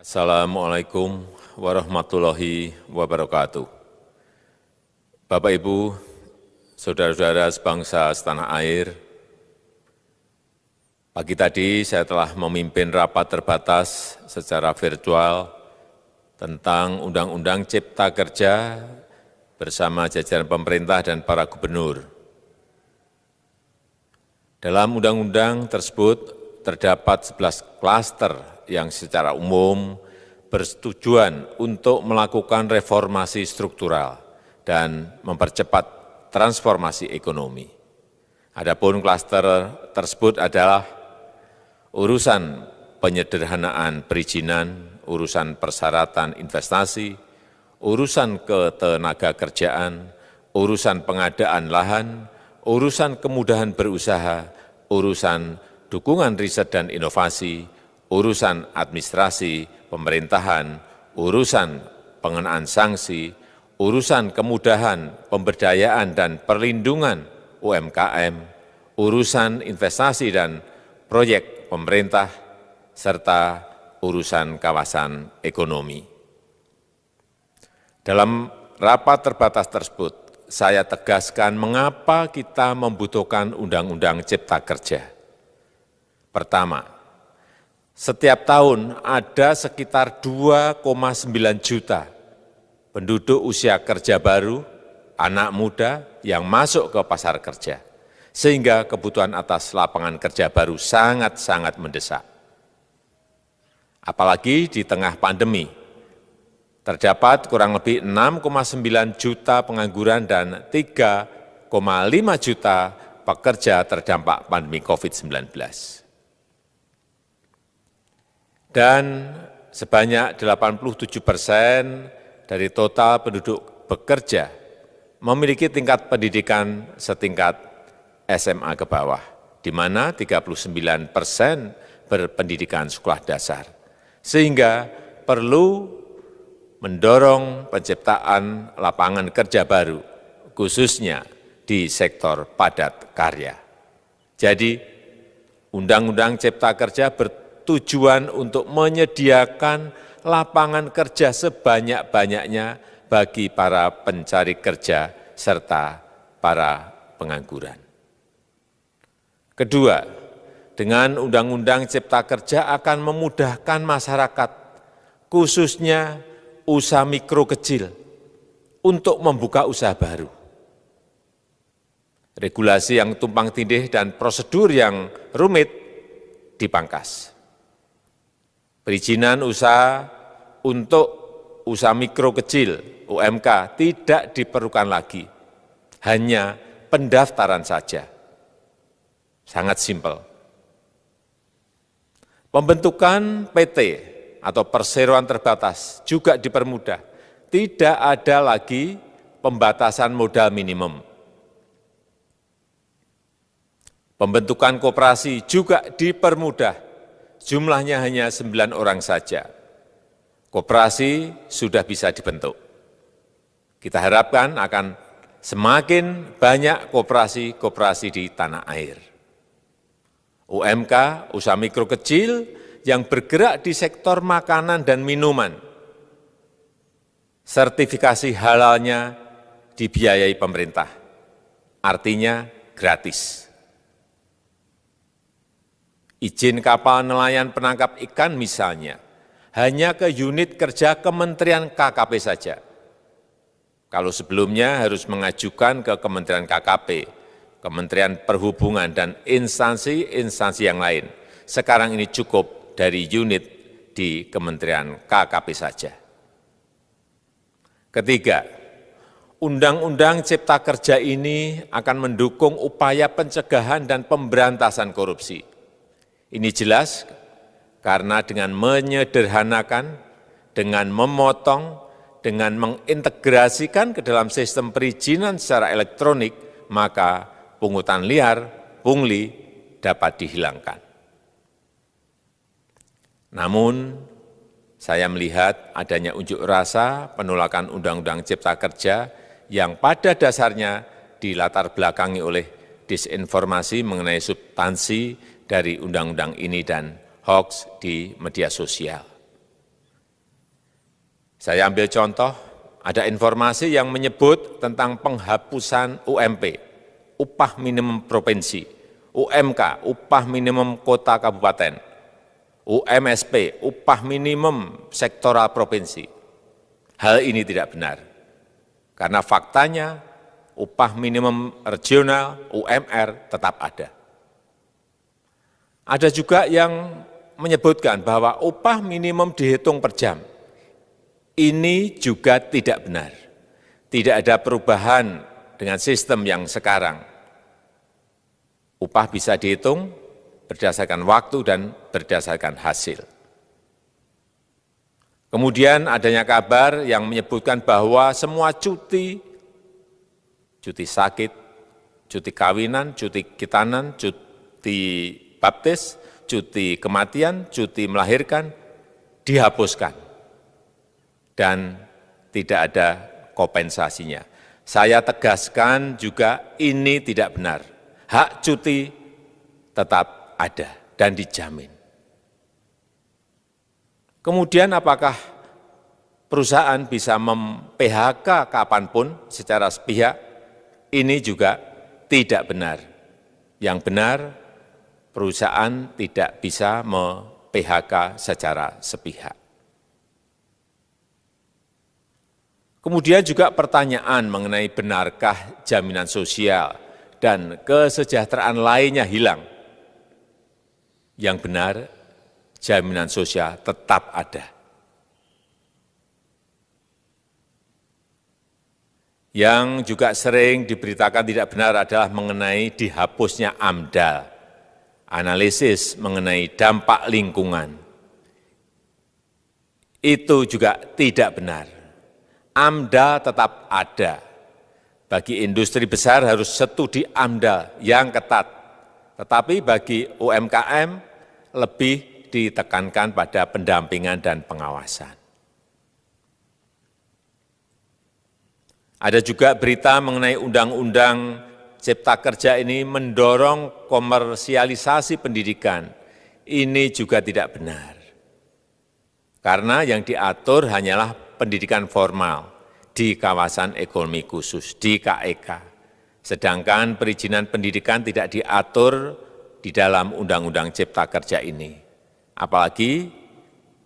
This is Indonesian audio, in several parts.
Assalamualaikum warahmatullahi wabarakatuh. Bapak, Ibu, saudara-saudara sebangsa setanah air, pagi tadi saya telah memimpin rapat terbatas secara virtual tentang Undang-Undang Cipta Kerja bersama jajaran pemerintah dan para gubernur. Dalam undang-undang tersebut terdapat 11 klaster yang secara umum bertujuan untuk melakukan reformasi struktural dan mempercepat transformasi ekonomi. Adapun klaster tersebut adalah urusan penyederhanaan perizinan, urusan persyaratan investasi, urusan ketenagakerjaan, urusan pengadaan lahan, urusan kemudahan berusaha, urusan dukungan riset dan inovasi, urusan administrasi pemerintahan, urusan pengenaan sanksi, urusan kemudahan pemberdayaan dan perlindungan UMKM, urusan investasi dan proyek pemerintah, serta urusan kawasan ekonomi. Dalam rapat terbatas tersebut, saya tegaskan mengapa kita membutuhkan Undang-Undang Cipta Kerja. Pertama, setiap tahun ada sekitar 2,9 juta penduduk usia kerja baru, anak muda yang masuk ke pasar kerja, sehingga kebutuhan atas lapangan kerja baru sangat-sangat mendesak. Apalagi di tengah pandemi, terdapat kurang lebih 6,9 juta pengangguran dan 3,5 juta pekerja terdampak pandemi COVID-19. Dan sebanyak 87% dari total penduduk bekerja memiliki tingkat pendidikan setingkat SMA ke bawah, di mana 39% berpendidikan sekolah dasar. Sehingga perlu mendorong penciptaan lapangan kerja baru, khususnya di sektor padat karya. Jadi, Undang-Undang Cipta Kerja bertujuan untuk menyediakan lapangan kerja sebanyak-banyaknya bagi para pencari kerja serta para pengangguran. Kedua, dengan Undang-Undang Cipta Kerja akan memudahkan masyarakat, khususnya usaha mikro kecil, untuk membuka usaha baru. Regulasi yang tumpang tindih dan prosedur yang rumit dipangkas. Perizinan usaha untuk usaha mikro kecil, UMK, tidak diperlukan lagi, hanya pendaftaran saja. Sangat simpel. Pembentukan PT atau perseroan terbatas juga dipermudah. Tidak ada lagi pembatasan modal minimum. Pembentukan koperasi juga dipermudah. Jumlahnya hanya 9 orang saja. Koperasi sudah bisa dibentuk. Kita harapkan akan semakin banyak koperasi-koperasi di tanah air. UMK, usaha mikro kecil yang bergerak di sektor makanan dan minuman. Sertifikasi halalnya dibiayai pemerintah, artinya gratis. Izin kapal nelayan penangkap ikan misalnya, hanya ke unit kerja Kementerian KKP saja. Kalau sebelumnya harus mengajukan ke Kementerian KKP, Kementerian Perhubungan, dan instansi-instansi yang lain. Sekarang ini cukup dari unit di Kementerian KKP saja. Ketiga, Undang-Undang Cipta Kerja ini akan mendukung upaya pencegahan dan pemberantasan korupsi. Ini jelas karena dengan menyederhanakan, dengan memotong, dengan mengintegrasikan ke dalam sistem perizinan secara elektronik, maka pungutan liar, pungli dapat dihilangkan. Namun, saya melihat adanya unjuk rasa penolakan Undang-Undang Cipta Kerja yang pada dasarnya dilatar belakangi oleh disinformasi mengenai substansi dari undang-undang ini dan hoax di media sosial. Saya ambil contoh, ada informasi yang menyebut tentang penghapusan UMP, upah minimum provinsi, UMK, upah minimum kota kabupaten, UMSP, upah minimum sektoral provinsi. Hal ini tidak benar, karena faktanya upah minimum regional, UMR, tetap ada. Ada juga yang menyebutkan bahwa upah minimum dihitung per jam. Ini juga tidak benar. Tidak ada perubahan dengan sistem yang sekarang. Upah bisa dihitung berdasarkan waktu dan berdasarkan hasil. Kemudian adanya kabar yang menyebutkan bahwa semua cuti sakit, cuti kawinan, cuti khitanan, cuti baptis, cuti kematian, cuti melahirkan, dihapuskan. Dan tidak ada kompensasinya. Saya tegaskan juga ini tidak benar. Hak cuti tetap ada dan dijamin. Kemudian apakah perusahaan bisa mem-PHK kapanpun secara sepihak? Ini juga tidak benar. Yang benar, perusahaan tidak bisa mem-PHK secara sepihak. Kemudian juga pertanyaan mengenai benarkah jaminan sosial dan kesejahteraan lainnya hilang. Yang benar, jaminan sosial tetap ada. Yang juga sering diberitakan tidak benar adalah mengenai dihapusnya AMDAL, analisis mengenai dampak lingkungan. Itu juga tidak benar. AMDAL tetap ada. Bagi industri besar harus studi AMDAL yang ketat. Tetapi bagi UMKM lebih ditekankan pada pendampingan dan pengawasan. Ada juga berita mengenai Undang-Undang Cipta Kerja ini mendorong komersialisasi pendidikan. Ini juga tidak benar. Karena yang diatur hanyalah pendidikan formal di kawasan ekonomi khusus, di KEK. Sedangkan perizinan pendidikan tidak diatur di dalam Undang-Undang Cipta Kerja ini. Apalagi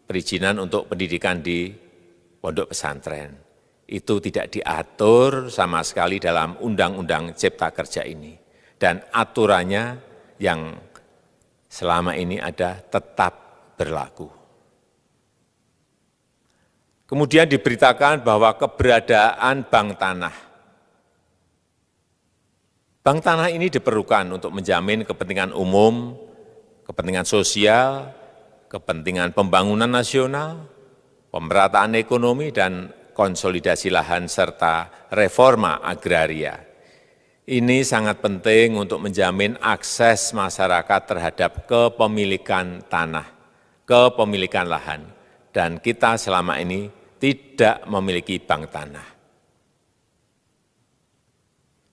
perizinan untuk pendidikan di pondok pesantren. Itu tidak diatur sama sekali dalam Undang-Undang Cipta Kerja ini. Dan aturannya yang selama ini ada tetap berlaku. Kemudian diberitakan bahwa keberadaan bank tanah. Bank tanah ini diperlukan untuk menjamin kepentingan umum, kepentingan sosial, kepentingan pembangunan nasional, pemerataan ekonomi, dan konsolidasi lahan serta reforma agraria. Ini sangat penting untuk menjamin akses masyarakat terhadap kepemilikan tanah, kepemilikan lahan. Dan kita selama ini tidak memiliki bank tanah.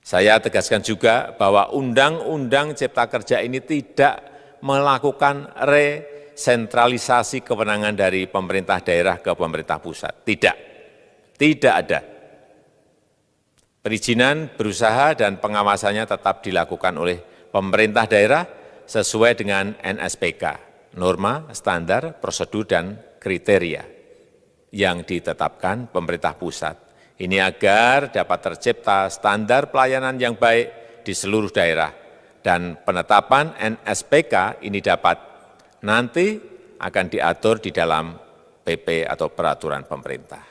Saya tegaskan juga bahwa Undang-Undang Cipta Kerja ini tidak melakukan resentralisasi kewenangan dari pemerintah daerah ke pemerintah pusat. Tidak ada. Perizinan berusaha dan pengawasannya tetap dilakukan oleh pemerintah daerah sesuai dengan NSPK, norma, standar, prosedur, dan kriteria yang ditetapkan pemerintah pusat. Ini agar dapat tercipta standar pelayanan yang baik di seluruh daerah dan penetapan NSPK ini dapat nanti akan diatur di dalam PP atau peraturan pemerintah.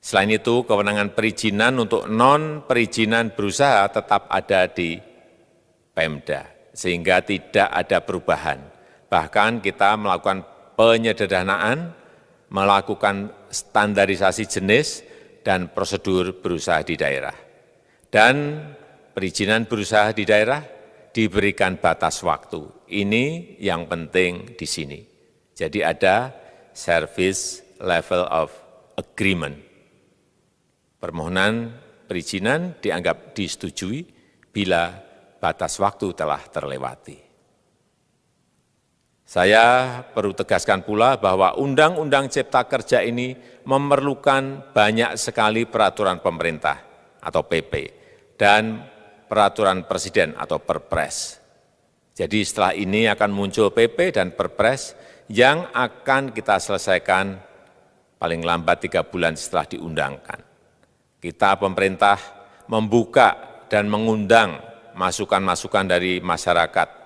Selain itu, kewenangan perizinan untuk non-perizinan berusaha tetap ada di Pemda, sehingga tidak ada perubahan. Bahkan kita melakukan penyederhanaan, melakukan standarisasi jenis dan prosedur berusaha di daerah. Dan perizinan berusaha di daerah diberikan batas waktu. Ini yang penting di sini. Jadi ada service level of agreement. Permohonan perizinan dianggap disetujui bila batas waktu telah terlewati. Saya perlu tegaskan pula bahwa Undang-Undang Cipta Kerja ini memerlukan banyak sekali peraturan pemerintah atau PP dan peraturan presiden atau Perpres. Jadi setelah ini akan muncul PP dan Perpres yang akan kita selesaikan paling lambat 3 bulan setelah diundangkan. Kita pemerintah membuka dan mengundang masukan-masukan dari masyarakat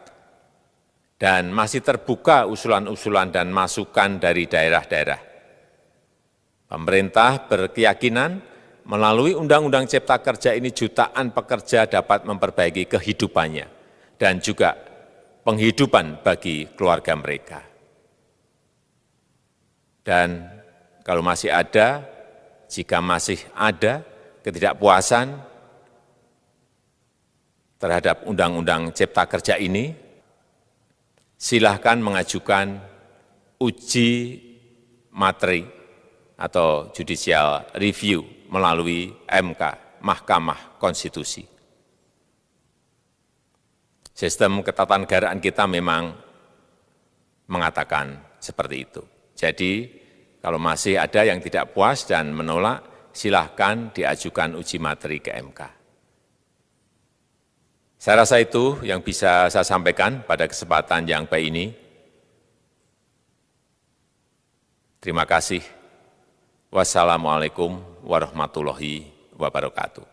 dan masih terbuka usulan-usulan dan masukan dari daerah-daerah. Pemerintah berkeyakinan melalui Undang-Undang Cipta Kerja ini jutaan pekerja dapat memperbaiki kehidupannya dan juga penghidupan bagi keluarga mereka. Dan kalau masih ada, jika masih ada ketidakpuasan terhadap Undang-Undang Cipta Kerja ini, silahkan mengajukan uji materi atau judicial review melalui MK, Mahkamah Konstitusi. Sistem ketatanegaraan kita memang mengatakan seperti itu. Jadi, kalau masih ada yang tidak puas dan menolak, silahkan diajukan uji materi ke MK. Saya rasa itu yang bisa saya sampaikan pada kesempatan yang baik ini. Terima kasih. Wassalamualaikum warahmatullahi wabarakatuh.